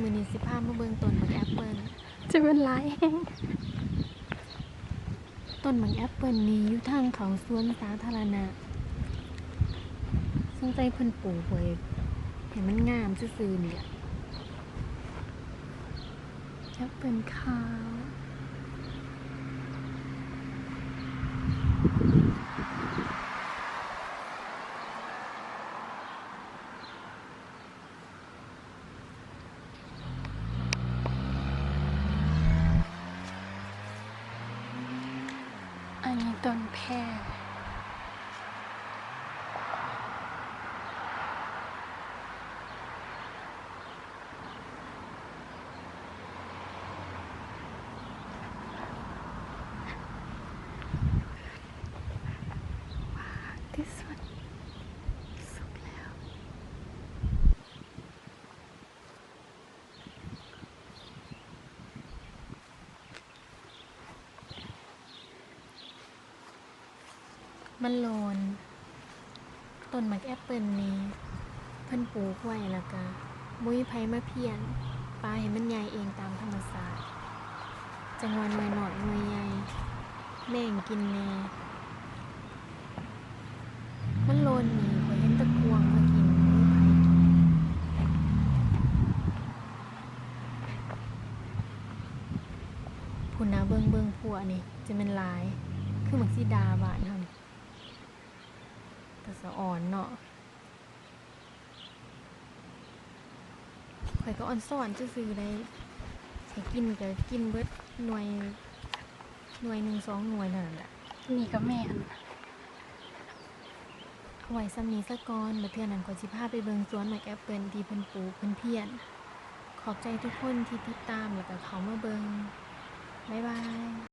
มือนี้สิพามาเบิ่งต้นหมากแอปเปิลจะเป็นหลายแห้งต้นหมากแอปเปิลนี้อยู่ทางเขาสวนสาธารณะสงสัยเพิ่นปลูกไว้ให้มันงามซื่อๆนี่ล่ะแอปเปิลขาวอันนี้ต้นแพรที่สุดสุกแล้วมันโลนต้นหมากแอปเปิลนี้เพิ่นปลูกไว้แล้วก็บ่มีไผมาเพี้ยนปาให้มันใหญ่เองตามธรรมชาติจังหวะหน่วยน้อยหน่วยใหญ่แม่งกินแน่มันโลนนี่ข้อยเห็นแตะกวางมากินบ่มีไผกินพุ่นน่ะเบิ่งพวกนี่จะแม่นหลายคือหมักสีดาบ้านเฮานี่แต่สะอ่อนเนาะข่อยก็อ่อนซ่อนซื่อๆได้ให้กินก็กินเบิดหน่วยหนึ่ง2หน่วยเท่านั้นแหละ นี่ก็แม่นเอาไว้ซ้ำนี้ซะก่อนบัดเทื่อนั้นข้อยสิพาไปเบิ่งสวนหมากแอปเปิลที่เพิ่นปลูกเพิ่นเพี้ยนขอบใจทุกคนที่ติดตามแล้วก็เข้ามาเบิ่งบ๊ายบาย